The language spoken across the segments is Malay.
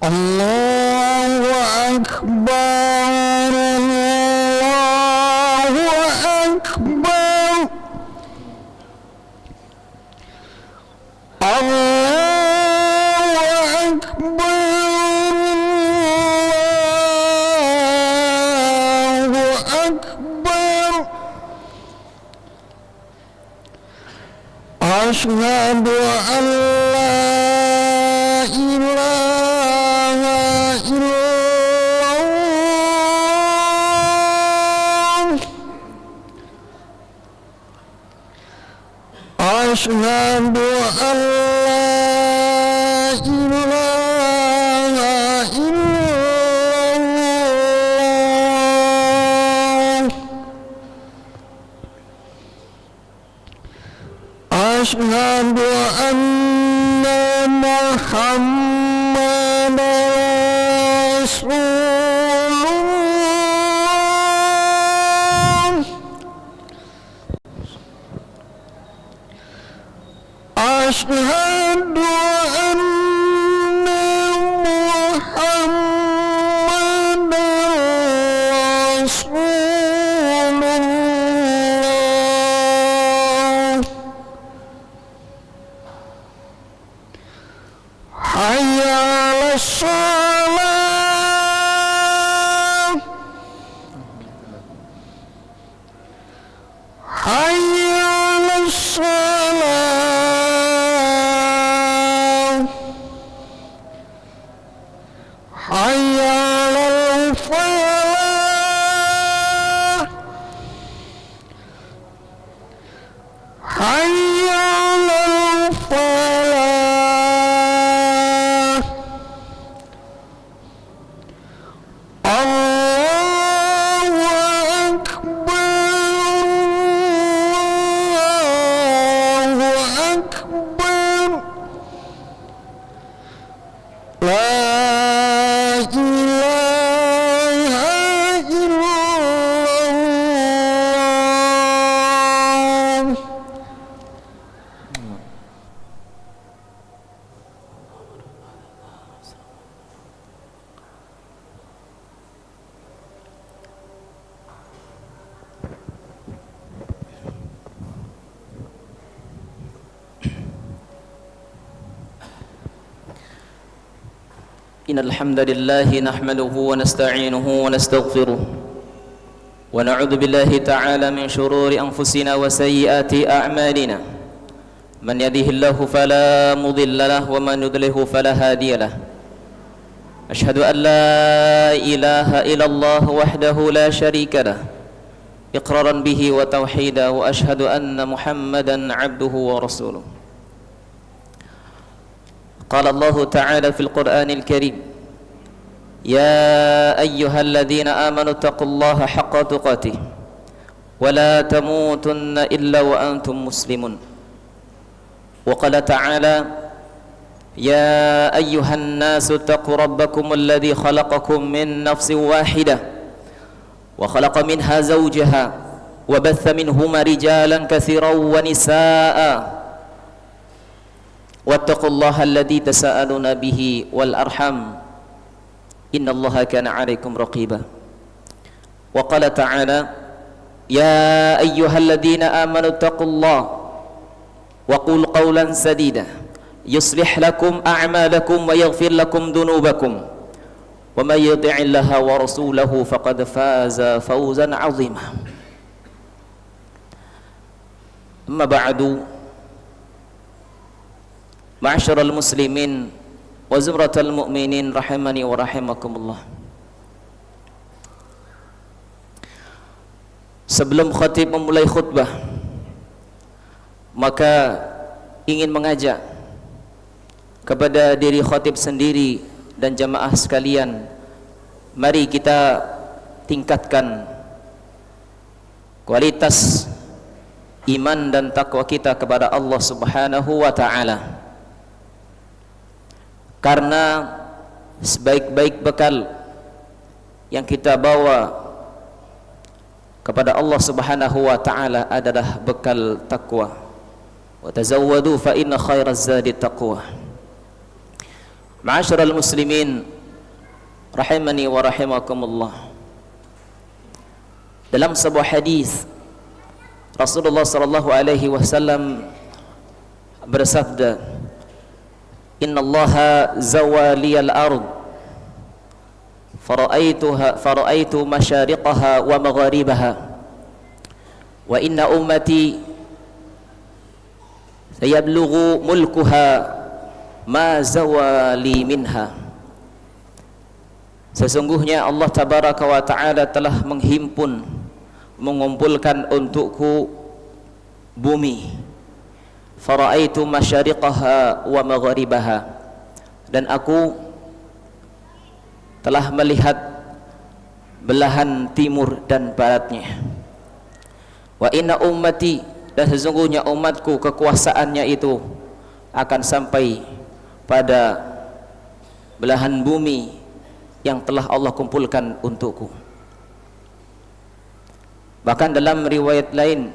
Allahu Akbar, Allahu Akbar, Allahu Akbar, Allahu Akbar. Asyhadu an la ilaha illallah. Asyhadu an la ilaha illallah. Asyhadu anna Muhammadan Rasulullah. Asyhadu anna Muhammadan Rasulullah. Hayya 'alas shalah. Hayya 'alas shalah. Hayya 'alal falah. Hayya 'alal falah. Allahu Akbar, Allahu Akbar. La ilaha illallah. إن الحمد لله نحمده ونستعينه ونستغفره ونعوذ بالله تعالى من شرور أنفسنا وسيئات أعمالنا من يهده الله فلا مضل له ومن يضلل فلا هادي له أشهد أن لا إله إلا الله وحده لا شريك له إقرارا به وتوحيدا وأشهد أن محمدا عبده ورسوله قال الله تعالى في القرآن الكريم يا أيها الذين آمنوا اتقوا الله حق تقاته ولا تموتن إلا وأنتم مسلمون وقال تعالى يا أيها الناس اتقوا ربكم الذي خلقكم من نفس واحدة وخلق منها زوجها وبث منهما رجالا كثيرا ونساء واتقوا الله الذي تساءلون به والأرحم إن الله كان عليكم رقيبا وقال تعالى يا أيها الذين آمنوا اتقوا الله وقولوا قولا سديدا يصلح لكم أعمالكم ويغفر لكم ذنوبكم ومن يطع الله ورسوله فقد فاز فوزا عظيما أما بعد Ma'asyiral muslimin wa zumratal mu'minin rahimani wa rahimakumullah. Sebelum khatib memulai khutbah, maka ingin mengajak kepada diri khatib sendiri dan jamaah sekalian, mari kita tingkatkan kualitas iman dan takwa kita kepada Allah Subhanahu wa ta'ala. Karena sebaik-baik bekal yang kita bawa kepada Allah Subhanahu wa ta'ala adalah bekal takwa. Wa tazawwadu fa inna khairaz zadi taqwa. Ma'asyiral muslimin rahimani wa rahimakumullah. Dalam sebuah hadis Rasulullah sallallahu alaihi wasallam bersabda, "Innallaha zawaliyal ard fara'aitu masyariqaha wa magharibaha wa inna ummati sayablughu mulkuha ma zawali minha." Sesungguhnya Allah tabaraka wa ta'ala telah mengumpulkan untukku bumi, fara'aitu masyariqaha wa magharibaha, dan aku telah melihat belahan timur dan baratnya. Wa inna ummati, dan sesungguhnya umatku kekuasaannya itu akan sampai pada belahan bumi yang telah Allah kumpulkan untukku. Bahkan dalam riwayat lain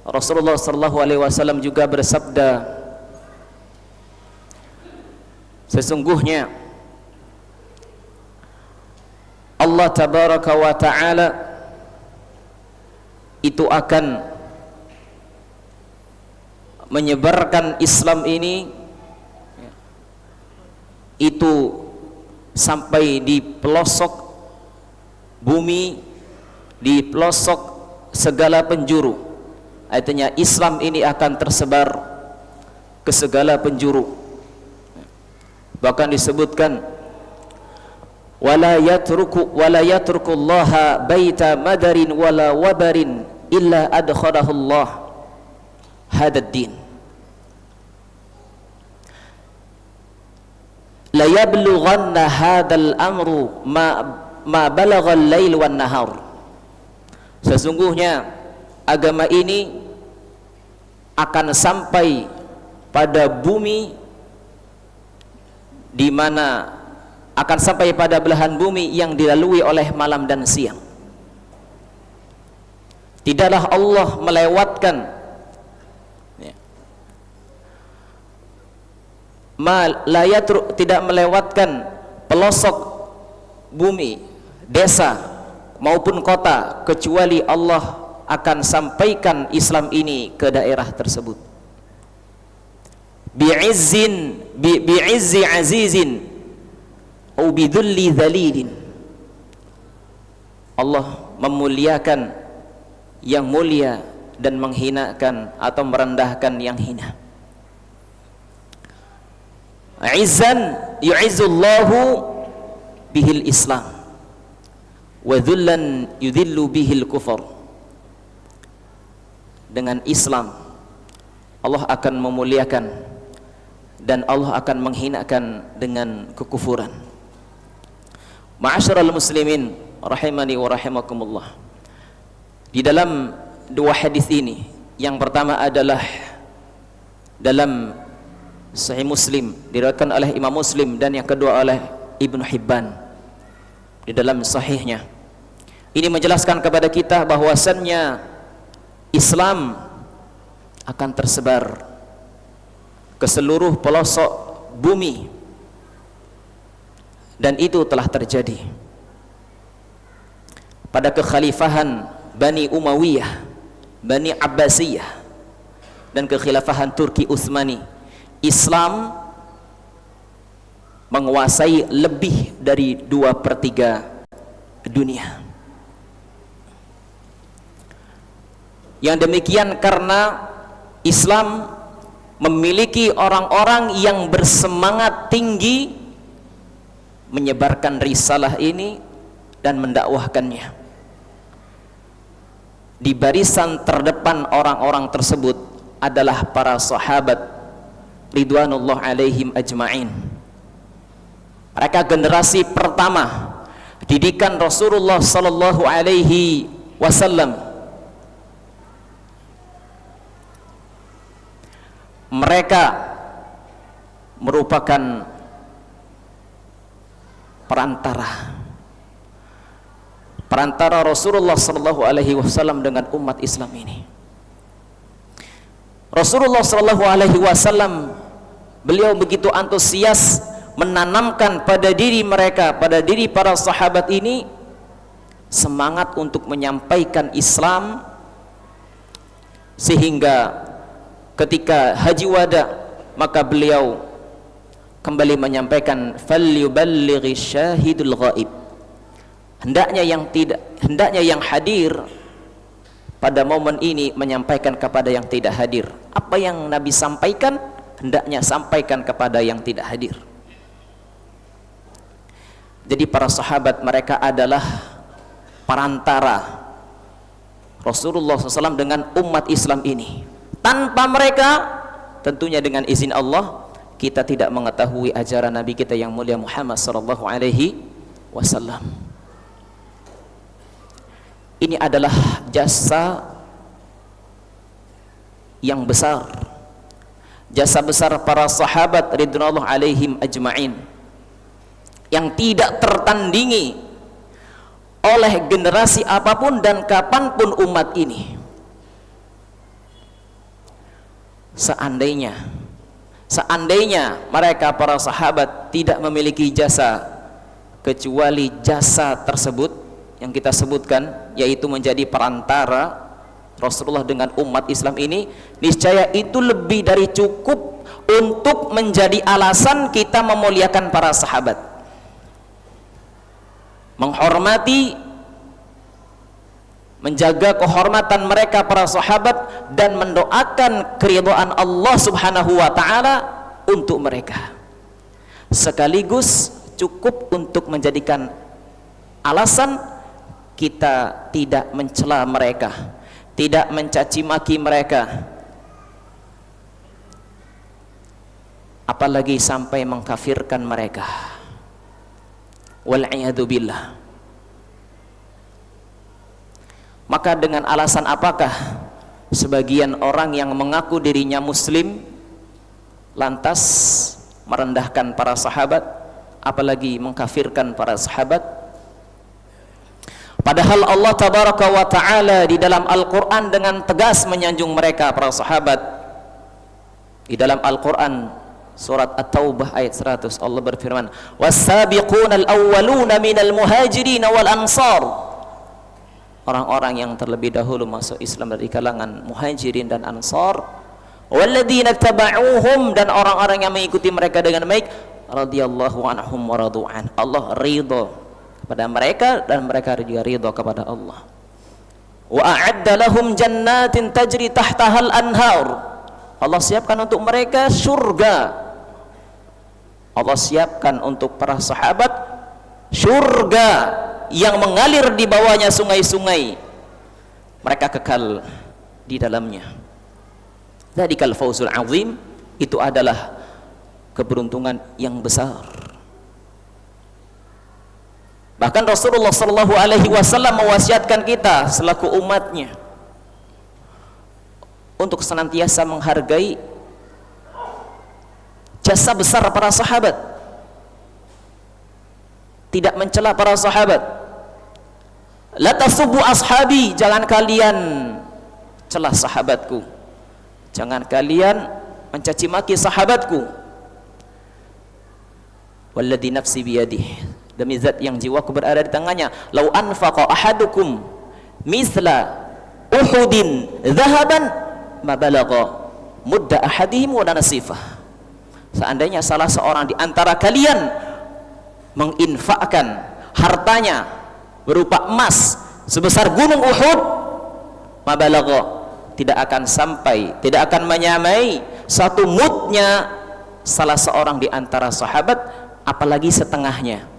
Rasulullah sallallahu alaihi wasallam juga bersabda, sesungguhnya Allah tabaraka wa ta'ala itu akan menyebarkan Islam ini itu sampai di pelosok bumi, di pelosok segala penjuru. Artinya Islam ini akan tersebar ke segala penjuru. Bahkan disebutkan wala yatruku Allaha baita madarin wala wabarin illa adkhalahu Allah hadad din. La yablughanna hadal amru ma balagha al-lail wan nahar. Sesungguhnya agama ini akan sampai pada bumi, di mana akan sampai pada belahan bumi yang dilalui oleh malam dan siang. Tidaklah Allah melewatkan tidak melewatkan pelosok bumi, desa maupun kota, kecuali Allah akan sampaikan Islam ini ke daerah tersebut. Bi'izzi azizin au bidhulli dhalilin. Allah memuliakan yang mulia dan menghinakan atau merendahkan yang hina. Izzan yu'izzullahu bihil Islam wa dhullan yudhillu bihil kufur. Dengan Islam Allah akan memuliakan dan Allah akan menghinakan dengan kekufuran. Ma'asyiral muslimin rahimani wa rahimakumullah. Di dalam dua hadis ini, yang pertama adalah dalam Sahih Muslim, diriwayatkan oleh Imam Muslim, dan yang kedua oleh Ibnu Hibban di dalam sahihnya. Ini menjelaskan kepada kita bahwasannya Islam akan tersebar ke seluruh pelosok bumi, dan itu telah terjadi pada kekhalifahan Bani Umayyah, Bani Abbasiyah, dan kekhilafahan Turki Utsmani. Islam menguasai lebih dari 2/3 dunia. Yang demikian karena Islam memiliki orang-orang yang bersemangat tinggi menyebarkan risalah ini dan mendakwahkannya. Di barisan terdepan orang-orang tersebut adalah para sahabat ridwanullah alaihim ajma'in. Mereka generasi pertama didikan Rasulullah sallallahu alaihi wasallam. Mereka merupakan perantara Rasulullah sallallahu alaihi wasallam dengan umat Islam ini. Rasulullah sallallahu alaihi wasallam, beliau begitu antusias menanamkan pada diri mereka, pada diri para sahabat ini semangat untuk menyampaikan Islam, sehingga ketika haji wada maka beliau kembali menyampaikan falyuballighi syahidul ghaib, hendaknya yang hadir pada momen ini menyampaikan kepada yang tidak hadir. Apa yang Nabi sampaikan, hendaknya sampaikan kepada yang tidak hadir. Jadi para sahabat mereka adalah perantara Rasulullah SAW dengan umat Islam ini. Tanpa mereka, tentunya dengan izin Allah, kita tidak mengetahui ajaran Nabi kita yang mulia Muhammad SAW. Ini adalah jasa yang besar, jasa besar para sahabat ridwanullah alaihim ajma'in, yang tidak tertandingi oleh generasi apapun dan kapanpun umat ini. Seandainya mereka para sahabat tidak memiliki jasa kecuali jasa tersebut yang kita sebutkan, yaitu menjadi perantara Rasulullah dengan umat Islam ini, niscaya itu lebih dari cukup untuk menjadi alasan kita memuliakan para sahabat, menghormati, menjaga kehormatan mereka para sahabat, dan mendoakan keridhaan Allah Subhanahu wa taala untuk mereka. Sekaligus cukup untuk menjadikan alasan kita tidak mencela mereka, tidak mencaci maki mereka, apalagi sampai mengkafirkan mereka. Wal'iyadu billah. Maka dengan alasan apakah sebagian orang yang mengaku dirinya muslim lantas merendahkan para sahabat, apalagi mengkafirkan para sahabat? Padahal Allah tabaraka wa ta'ala di dalam Al-Quran dengan tegas menyanjung mereka para sahabat. Di dalam Al-Quran surat At-Taubah ayat 100, Allah berfirman, was-sabiquna al-awwaluna minal muhajirin wal ansar, orang-orang yang terlebih dahulu masuk Islam dari kalangan muhajirin dan ansar, walladzina taba'uhum, dan orang-orang yang mengikuti mereka dengan baik, radhiyallahu anhum wa radu'an, Allah ridha kepada mereka dan mereka juga ridha kepada Allah. Wa a'adda lahum jannatin tajri tahtahal anhar, Allah siapkan untuk mereka surga. Allah siapkan untuk para sahabat surga yang mengalir di bawahnya sungai-sungai, mereka kekal di dalamnya. Dzakal fawzul azim, itu adalah keberuntungan yang besar. Bahkan Rasulullah sallallahu alaihi wasallam mewasiatkan kita selaku umatnya untuk senantiasa menghargai jasa besar para sahabat, tidak mencela para sahabat. La tasubbu ashabi, jangan kalian celah sahabatku, jangan kalian mencaci maki sahabatku. Walladzi nafsi biyadihi, demi zat yang jiwaku berada di tangannya, lau anfaqa ahadukum misla uhudin zahaban ma balagha mudda ahadihim wa nasifah. Seandainya salah seorang di antara kalian menginfakkan hartanya berupa emas sebesar gunung Uhud, ma balagha, tidak akan sampai, tidak akan menyamai satu mudnya salah seorang di antara sahabat, apalagi setengahnya.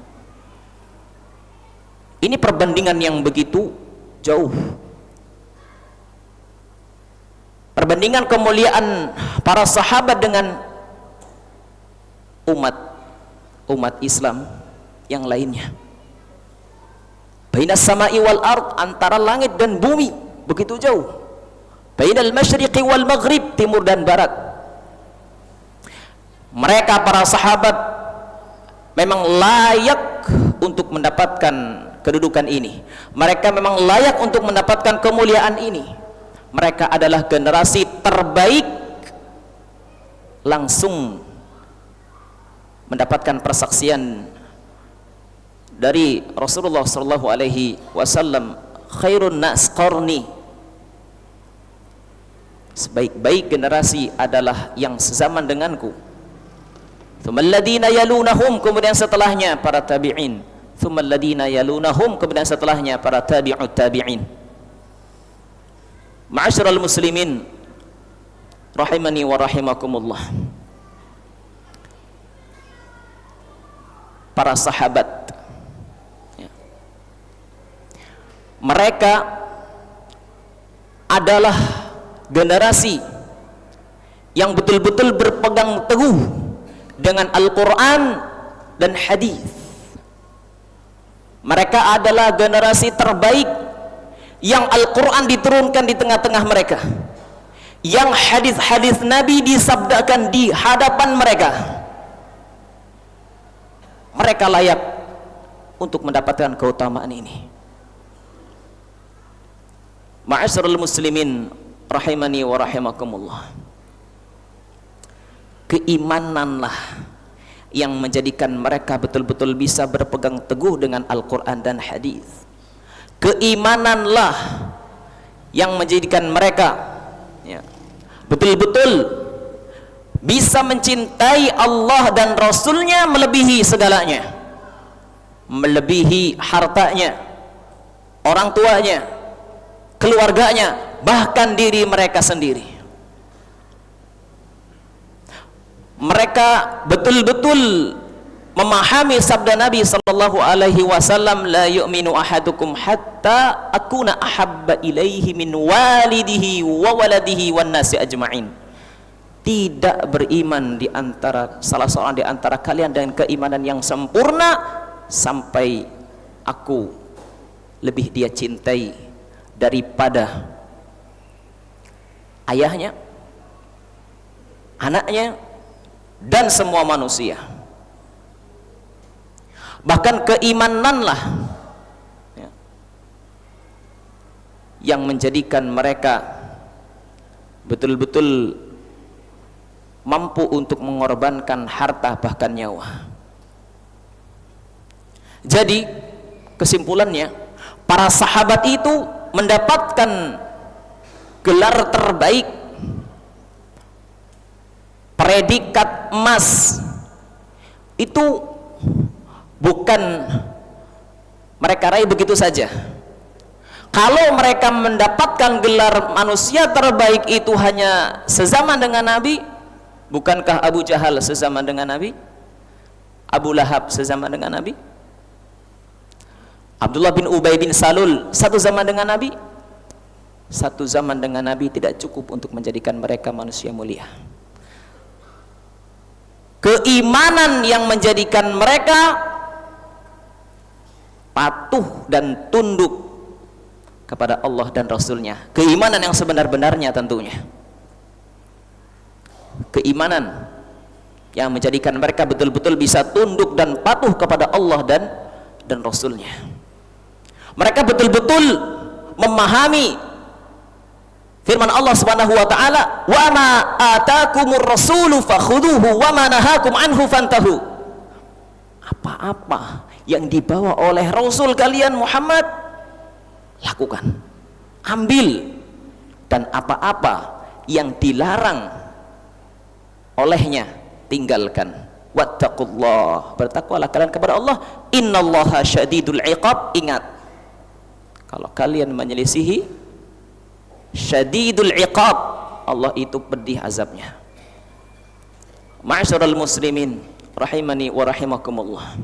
Ini perbandingan yang begitu jauh. Perbandingan kemuliaan para sahabat dengan umat Islam yang lainnya. Bainas sama'i wal ard, antara langit dan bumi begitu jauh. Bainal masyriqi wal maghrib, timur dan barat. Mereka para sahabat memang layak untuk mendapatkan kedudukan ini. Mereka memang layak untuk mendapatkan kemuliaan ini. Mereka adalah generasi terbaik langsung mendapatkan persaksian dari Rasulullah sallallahu alaihi wasallam, khairun nas qarni, sebaik-baik generasi adalah yang sezaman denganku. Tsummal ladina yalunahum, kemudian setelahnya para tabi'in. Tsummal ladina yalunahum, kemudian setelahnya para tabi'ut tabi'in. Ma'asyiral muslimin rahimani wa rahimakumullah. Para sahabat, mereka adalah generasi yang betul-betul berpegang teguh dengan Al-Quran dan hadis. Mereka adalah generasi terbaik yang Al-Quran diturunkan di tengah-tengah mereka, yang hadis-hadis Nabi disabdakan di hadapan mereka. Mereka layak untuk mendapatkan keutamaan ini. Ma'asyiral muslimin rahimani wa rahimakumullah. Keimananlah yang menjadikan mereka betul-betul bisa berpegang teguh dengan Al-Quran dan hadis. Keimananlah yang menjadikan mereka betul-betul bisa mencintai Allah dan Rasulnya melebihi segalanya, melebihi hartanya, orang tuanya, keluarganya, bahkan diri mereka sendiri. Mereka betul-betul memahami sabda Nabi sallallahu alaihi wasallam, la yu'minu ahadukum hatta akuna ahabba ilaihi min walidihi wa waladihi wan nasi ajma'in. Tidak beriman di antara salah seorang di antara kalian dengan keimanan yang sempurna sampai aku lebih dia cintai daripada ayahnya, anaknya, dan semua manusia. Bahkan keimananlah yang menjadikan mereka betul-betul mampu untuk mengorbankan harta bahkan nyawa. Jadi kesimpulannya, para sahabat itu mendapatkan gelar terbaik, predikat emas. Itu bukan mereka raih begitu saja. Kalau mereka mendapatkan gelar manusia terbaik itu hanya sezaman dengan Nabi, bukankah Abu Jahal sezaman dengan Nabi? Abu Lahab sezaman dengan Nabi? Abdullah bin Ubay bin Salul satu zaman dengan Nabi? Satu zaman dengan Nabi tidak cukup untuk menjadikan mereka manusia mulia. Keimanan yang menjadikan mereka patuh dan tunduk kepada Allah dan Rasulnya. Keimanan yang sebenar-benarnya tentunya. Keimanan yang menjadikan mereka betul-betul bisa tunduk dan patuh kepada Allah dan Rasulnya. Mereka betul-betul memahami firman Allah Subhanahu wa taala, "Wa ma atakumur rasulu fakhuduhu wa ma nahakum anhu fantahu." Apa-apa yang dibawa oleh Rasul kalian Muhammad, lakukan, ambil, dan apa-apa yang dilarang olehnya tinggalkan. Wattaqullah, bertakwalah kalian kepada Allah. Innallaha syadidul iqab. Ingat, kalau kalian menyelisihi, syadidul iqab, Allah itu pedih azabnya. Ma'asyiral muslimin rahimani wa rahimakumullah.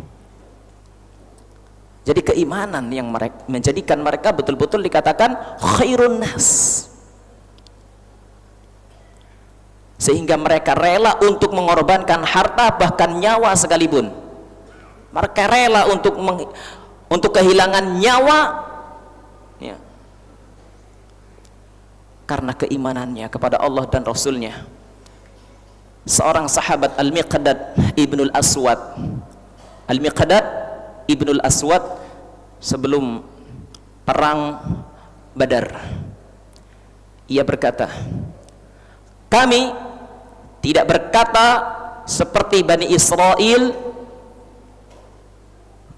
Jadi keimanan yang menjadikan mereka betul-betul dikatakan khairun nas, sehingga mereka rela untuk mengorbankan harta bahkan nyawa sekalipun. Mereka rela untuk kehilangan nyawa ya, karena keimanannya kepada Allah dan Rasulnya. Seorang sahabat Al-Miqdad Ibnul Aswad, Al-Miqdad Ibnul Aswad, sebelum perang Badar, ia berkata, kami tidak berkata seperti Bani Israel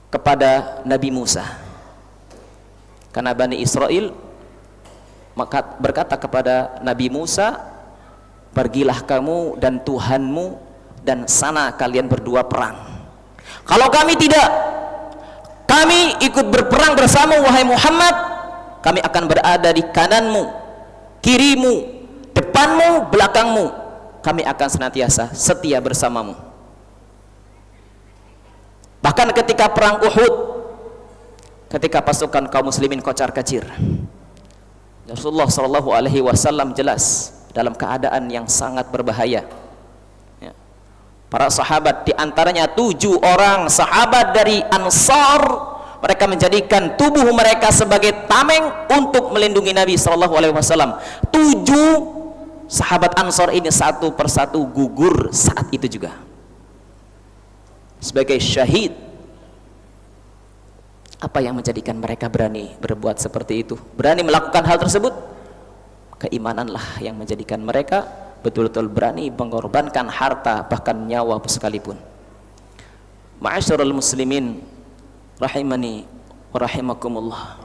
kepada Nabi Musa. Karena Bani Israel maka berkata kepada Nabi Musa, pergilah kamu dan Tuhanmu dan sana kalian berdua perang. Kalau kami tidak, kami ikut berperang bersama wahai Muhammad, kami akan berada di kananmu, kirimu, depanmu, belakangmu, kami akan senantiasa setia bersamamu. Bahkan ketika perang Uhud, ketika pasukan kaum muslimin kocar-kacir, Rasulullah SAW jelas dalam keadaan yang sangat berbahaya. Ya. Para sahabat, diantaranya 7 orang sahabat dari Ansar, mereka menjadikan tubuh mereka sebagai tameng untuk melindungi Nabi SAW. 7 sahabat Ansar ini satu persatu gugur saat itu juga sebagai syahid. Apa yang menjadikan mereka berani berbuat seperti itu, berani melakukan hal tersebut? Keimananlah yang menjadikan mereka betul-betul berani mengorbankan harta bahkan nyawa sekalipun. Ma'asyiral muslimin rahimani wa rahimakumullah,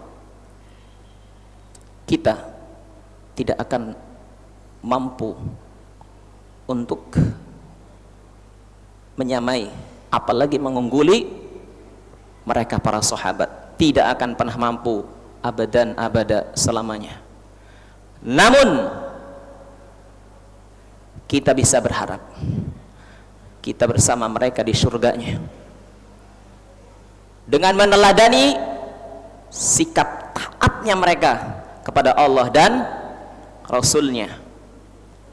kita tidak akan mampu untuk menyamai apalagi mengungguli mereka para sahabat. Tidak akan pernah mampu abadan abada selamanya. Namun kita bisa berharap kita bersama mereka di surganya dengan meneladani sikap taatnya mereka kepada Allah dan Rasulnya.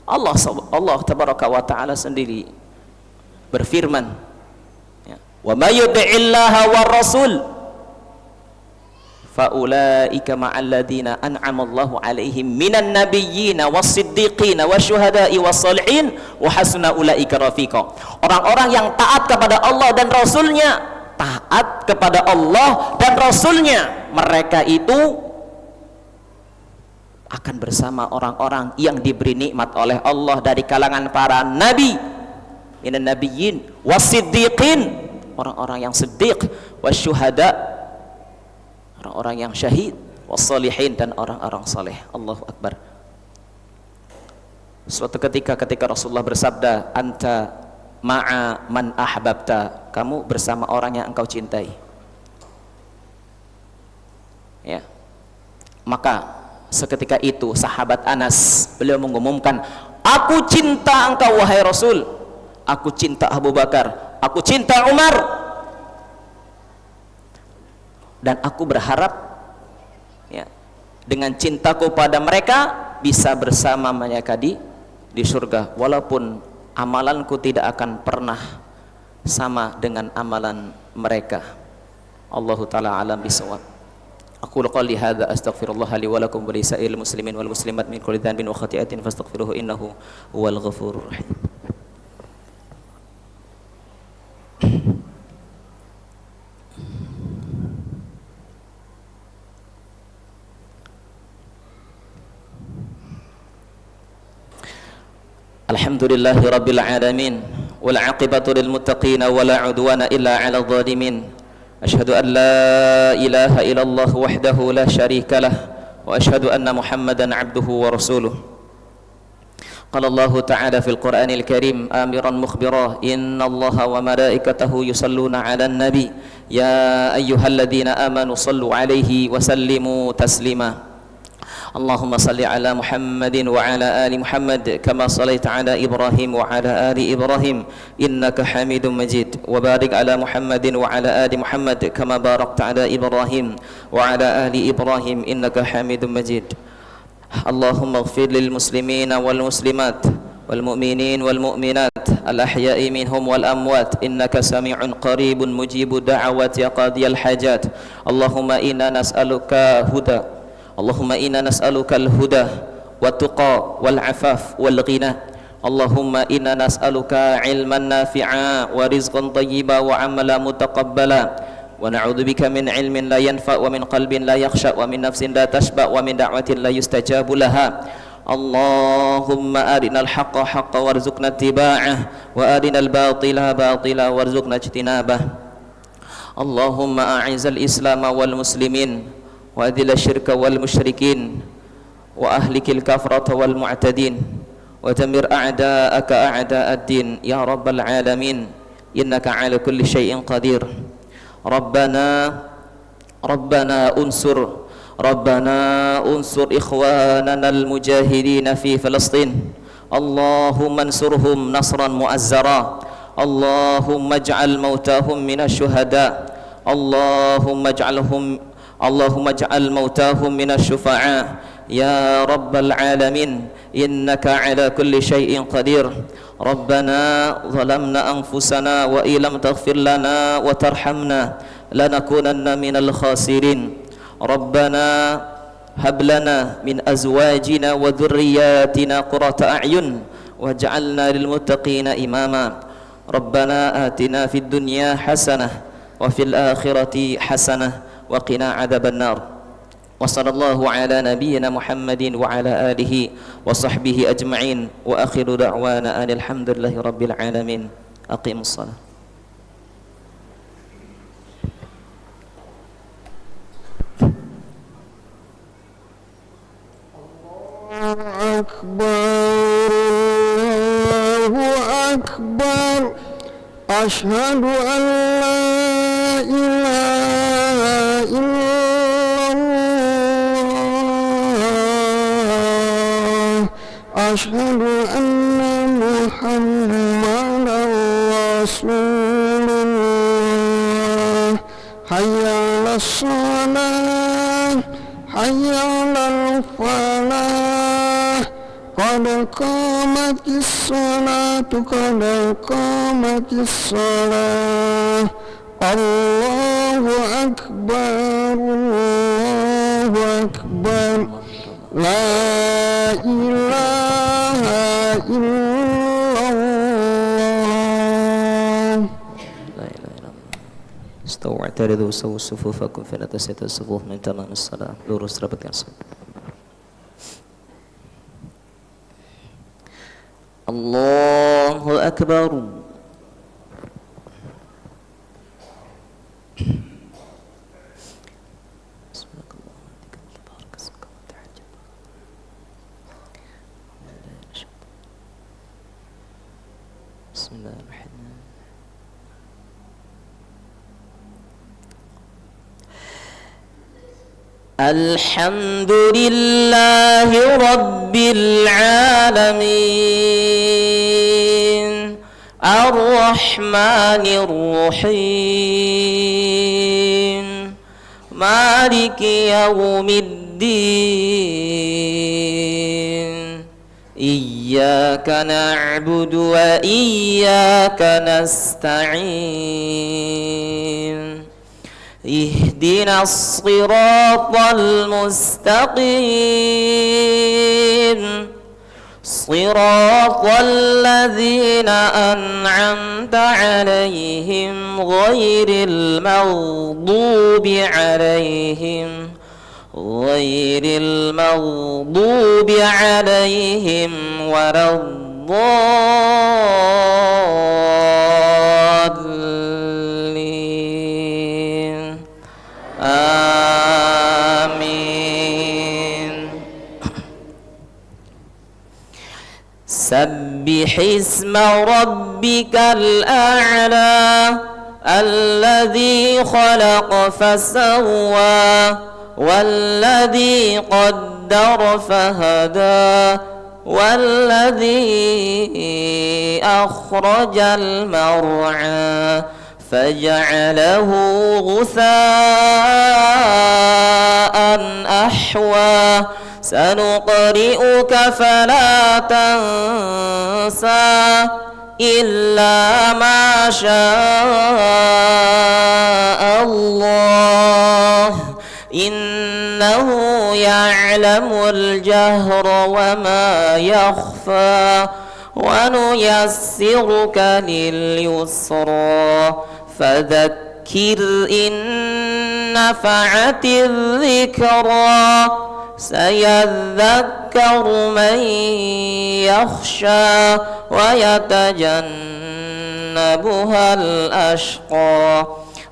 Allah tabaraka wa ta'ala sendiri berfirman, wa may yuti'illaha war rasul fa ulaika ma'al ladina an'ama Allahu 'alaihim minan nabiyyina was-siddiqina wasyuhada'i was-shalihin wa hasuna ulaika rafiqa. Orang-orang yang taat kepada Allah dan Rasulnya, taat kepada Allah dan Rasulnya, mereka itu akan bersama orang-orang yang diberi nikmat oleh Allah dari kalangan para nabi, minan nabiyyin was-siddiqin, orang-orang yang siddiq, wasyuhada, orang-orang yang syahid, wassalihin, dan orang-orang saleh. Allahu Akbar. Suatu ketika Rasulullah bersabda, anta ma'a man ahbabta, kamu bersama orang yang engkau cintai. Ya. Maka seketika itu sahabat Anas, beliau mengumumkan, aku cinta engkau wahai Rasul, aku cinta Abu Bakar, aku cinta Umar, dan aku berharap ya, dengan cintaku pada mereka bisa bersama mereka di surga, walaupun amalanku tidak akan pernah sama dengan amalan mereka. Allahu ta'ala alam bisawab. Aqulu qali hadza astaghfirullah li wa lakum wa lisa'il muslimin wal muslimat min kulli dhanbin wa khati'atin fastaghfiruhu innahu huwal ghafurur rahim. Alhamdulillahi rabbil alamin wal aqibatu lil muttaqin wa la udwana illa 'alal zalimin. Asyhadu an la ilaha illallah wahdahu la syarika lah wa asyhadu anna Muhammadan 'abduhu wa rasuluh. Qala Allah ta'ala fil Qur'anil Karim amiran mukhbira innallaha wa malaikatahu yusalluna 'alan nabi ya ayyuhalladzina amanu sallu 'alaihi wa sallimu taslima. Allahumma salli ala Muhammadin wa ala ali Muhammad kama sallaita ala Ibrahim wa ala ali Ibrahim innaka Hamidum Majid, wa barik ala Muhammadin wa ala ali Muhammad kama barakta ala Ibrahim wa ala ali Ibrahim innaka Hamidum Majid. Allahumma ighfir lil muslimina wal muslimat wal mu'minin wal mu'minat al ahya'i minhum wal amwat innaka sami'un qaribun mujibu da'awati qadiyal hajat. Allahumma inna nas'aluka huda, Allahumma inna nas'aluka al-huda wa tuqa wal afaf wal ghina. Allahumma inna nas'aluka ilman nafi'a wa rizqan tayyiba wa amala mutaqabbala wa na'udzubika min ilmin la yanfa' wa min qalbin la yakhsha wa min nafsin la tashba wa min da'watin la yustajabu laha. اللهم أرنا الحق حقا وارزقنا اتباعه وأرنا الباطل باطلا وارزقنا اجتنابه اللهم أعز الإسلام والمسلمين وأذل الشرك والمشركين وأهلك الكفرة والمعتدين ودمر أعداءك أعداء الدين يا رب العالمين إنك على كل شيء قدير ربنا انصر إخواننا المجاهدين في فلسطين اللهم انصرهم نصرا مؤزرا اللهم اجعل موتاهم من الشهداء اللهم اجعل موتاهم من الشفعاء يا رب العالمين إنك على كل شيء قدير ربنا ظلمنا أنفسنا وإن لم تغفر لنا وترحمنا لنكونن من الخاسرين ربنا هب لنا من أزواجنا وذرياتنا قرة أعين واجعلنا للمتقين إماما ربنا آتنا في الدنيا حسنة وفي الآخرة حسنة وقنا عذاب النار وصلى الله على نبينا محمد وعلى آله وصحبه أجمعين وآخر دعوانا أن الحمد لله رب العالمين أقيموا الصلاة أكبر الله أكبر أشهد أن لا إله إلا الله أشهد أن محمدا رسول الله حي على الصلاة حي على الفلاح قد قامت الصلاة قد قامت الصلاة الله أكبر الله أكبر لا إله إلا الله استووا اعترضوا سووا صفوفكم فلا تسيت الصفوف من تمام الصلاة lurus rapatkan salat Allahu Akbar Bismillahirrahmanirrahim Alhamdulillahi Rabbil Alamin Ar-Rahmanir Rahim Maliki Yawmiddin Iyyaka na'budu wa iyyaka nasta'in اهدنا الصراط المستقيم صراط الذين أنعمت عليهم غير المغضوب عليهم ولا الضالين آمين سبح اسم ربك الأعلى الذي خلق فسوى والذي قدر فهدى والذي أخرج المرعى فجعله غثاء أحوى سنقرئك فلا تنسى إلا ما شاء الله إنه يعلم الجهر وما يخفى ونيسرك لليسرى فذكر إن نفعت الذكرى سيذكر من يخشى ويتجنبها الأشقى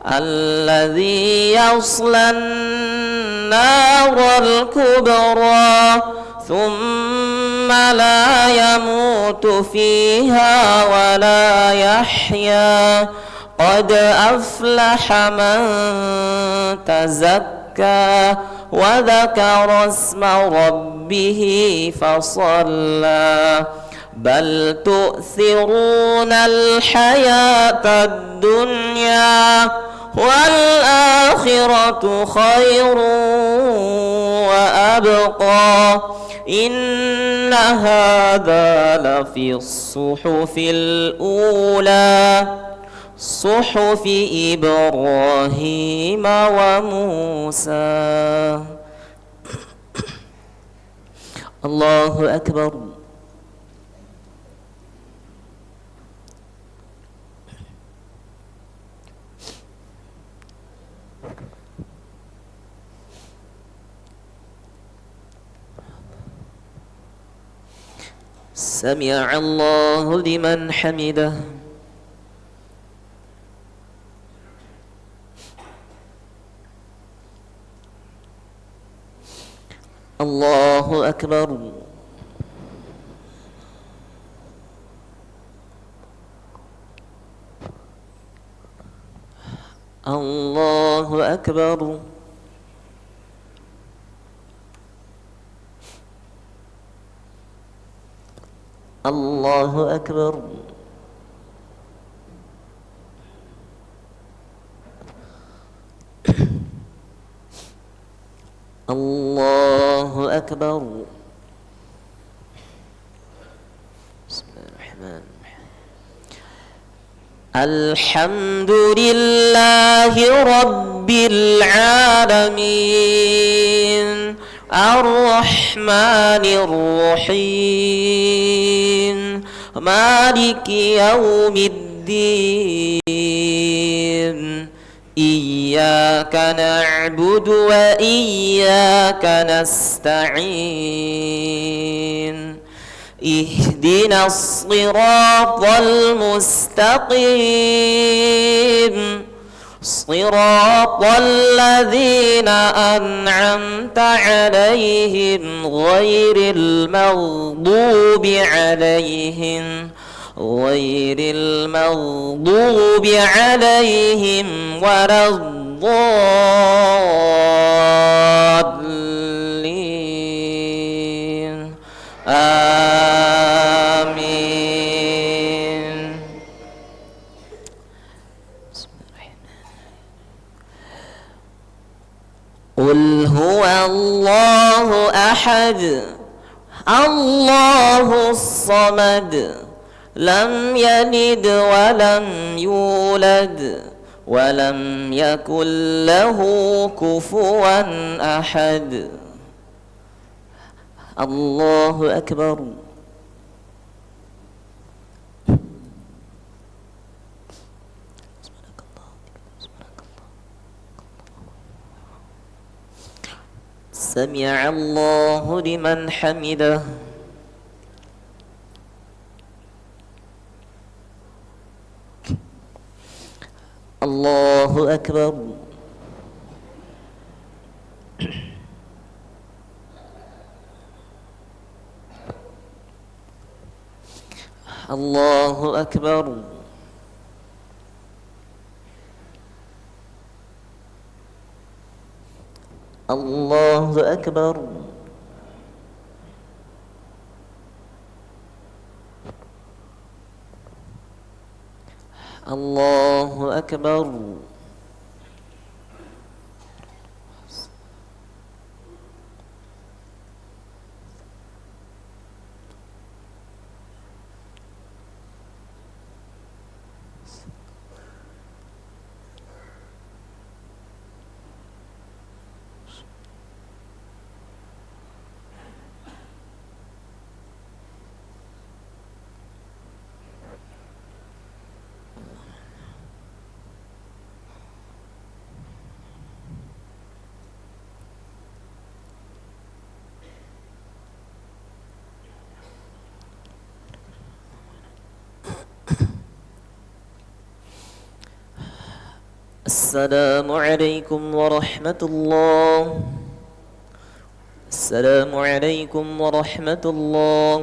الذي يصلى النار الكبرى ثم لا يموت فيها ولا يحيا قد أفلح من تزكى وذكر اسم ربه فصلى بل تؤثرون الحياة الدنيا والآخرة خير وأبقى إن هذا لفي الصحف الأولى صحف إبراهيم وموسى. الله أكبر. سمع الله لمن حمده. الله أكبر. الله أكبر. الله أكبر. الله أكبر. بسم الله الرحمن الرحيم. الحمد لله رب العالمين الرحمن الرحيم مالك يوم الدين إياك نعبد وإياك نستعين اهدنا الصراط المستقيم صراط الذين أنعمت عليهم غير المغضوب عليهم ولا الضالين آمين. قل هو الله أحد الله الصمد لم يلد ولم يولد ولم يكن له كفوا أحد. الله أكبر. سمع الله لمن حمده. الله أكبر. الله أكبر. الله أكبر. الله أكبر. السلام عليكم ورحمة الله. السلام عليكم ورحمة الله.